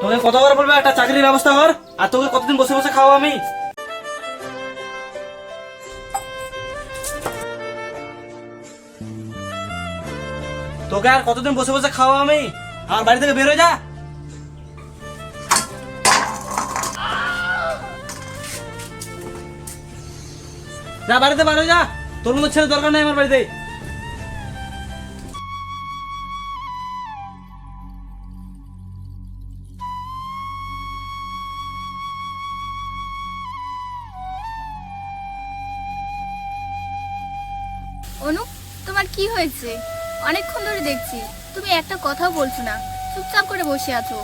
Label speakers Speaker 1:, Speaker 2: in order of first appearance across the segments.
Speaker 1: তোকে কতবার বলবে একটা চাকরির ব্যবস্থা কর, আর তোকে কতদিন বসে বসে খাওয়া আমি? তোকে আর কতদিন বসে বসে খাওয়া আমি? আমার বাড়ি থেকে বের হয়ে যা। যা বাড়িতে বার হয়ে যা, তোর মতো ছেলে দরকার নেই আমার বাড়িতে।
Speaker 2: অনুপ, তোমার কি হয়েছে? অনেকক্ষণ ধরে দেখছি তুমি একটা কথাও বলছো না, চুপচাপ করে বসে আছো।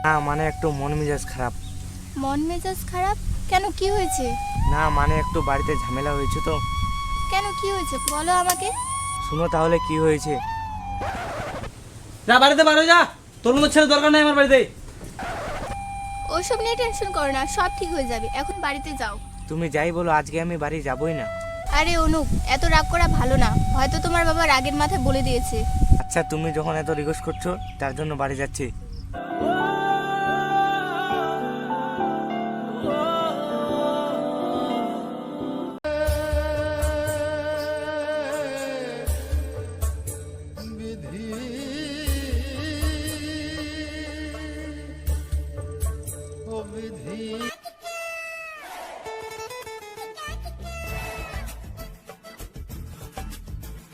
Speaker 3: না মানে একটু মন মেজাজ খারাপ।
Speaker 2: মন মেজাজ খারাপ কেন, কি হয়েছে?
Speaker 3: না মানে একটু বাড়িতে ঝামেলা হয়েছে তো।
Speaker 2: কেন, কি হয়েছে বলো আমাকে।
Speaker 3: শুনো তাহলে কি হয়েছে।
Speaker 1: যা বাড়িতে বার হয়ে যা, তোর মতো ছেলে দরকার নেই আমার বাড়িতে।
Speaker 2: ওসব নিয়ে টেনশন করো না, সব ঠিক হয়ে যাবে, এখন বাড়িতে যাও।
Speaker 3: তুমি যাই বলো আজকে আমি বাড়ি যাবই না।
Speaker 2: আরে অনুপ, এত রাগ করা ভালো না, হয়তো তোমার বাবা রাগের মাথায় বলে দিয়েছে।
Speaker 3: আচ্ছা তুমি যখন এত রিকোয়েস্ট করছো তার জন্য বাড়ি যাচ্ছি।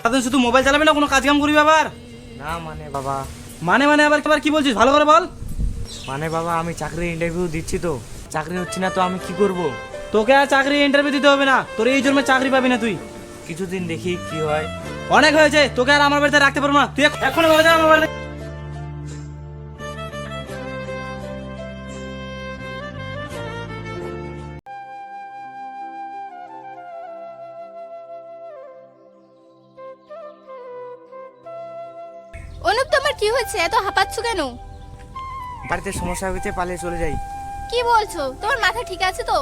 Speaker 1: সারাদিন শুধু মোবাইল চালাবি না, কোনো কাজ কাম করবি আবার?
Speaker 3: না মানে বাবা।
Speaker 1: মানে আবার কি বলছিস, ভালো করে বল।
Speaker 3: মানে বাবা আমি চাকরির ইন্টারভিউ দিচ্ছি তো, চাকরি হচ্ছে না তো আমি কি করব।
Speaker 1: তোকে আর চাকরি ইন্টারভিউ দিতে হবে না, তোর এই জন্মে চাকরি পাবি না তুই।
Speaker 3: কিছুদিন দেখি কি হয়।
Speaker 1: অনেক হয়েছে, তোকে আর আমার বাড়িতে রাখতে পারবো না, তুই এখন বাড়ি যা আমার বাড়িতে।
Speaker 2: অনুপ, তোমার কি হয়েছে, এত হাঁপাচ্ছ কেন?
Speaker 3: বাড়িতে সমস্যা হয়েছে, পালিয়ে চলে যাই।
Speaker 2: কি বলছো, তোমার মাথা ঠিক আছে তো?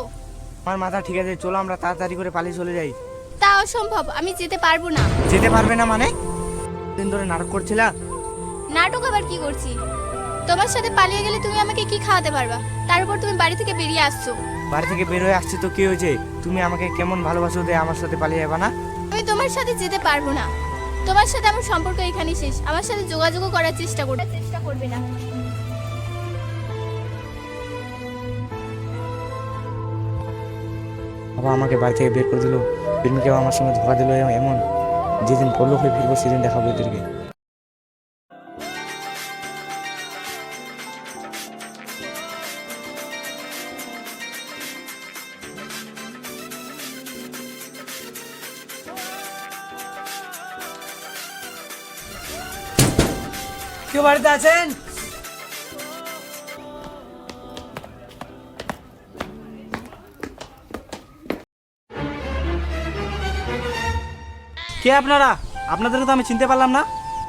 Speaker 3: আমার মাথা ঠিক আছে, চলো আমরা তাড়াতাড়ি করে পালিয়ে চলে যাই।
Speaker 2: তা অসম্ভব, আমি যেতে পারবো না।
Speaker 3: যেতে পারবে না মানে? দিন ধরে নাটক করছিলা।
Speaker 2: নাটক আবার কি করছি? তোমার সাথে পালিয়ে গেলে তুমি আমাকে কি খাওয়াতে পারবা? তার উপর তুমি বাড়ি থেকে বেরিয়ে আসছো।
Speaker 3: বাড়ি থেকে বের হয়ে আসছি তো কি হয়েছে? তুমি আমাকে কেমন ভালোবাসো দে আমার সাথে পালিয়ে যাবা না?
Speaker 2: আমি তোমার সাথে যেতে পারবো না, তোমার সাথে আমার সম্পর্ক এখানেই শেষ, আমার সাথে যোগাযোগ করার চেষ্টা করবে না।
Speaker 3: বাবা আমাকে বাড়ি থেকে বের করে দিল, প্রেমিকেও আমার সঙ্গে ধোকা দিল। এমন যেদিন পড়লো হয়ে ফিরবো সেদিন দেখাবো এদেরকে।
Speaker 1: কেউ বাড়িতে আছেন? কে আপনারা? আপনাদেরকে তো আমি চিনতে পারলাম না।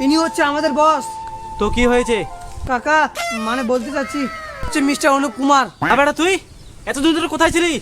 Speaker 4: ইনি হচ্ছে আমাদের বস।
Speaker 1: তো কি হয়েছে?
Speaker 4: কাকা মানে বলতে চাচ্ছি হচ্ছে মিস্টার অনুপ কুমার।
Speaker 1: আবার তুই এতদিন ধরে কোথায় ছিলি?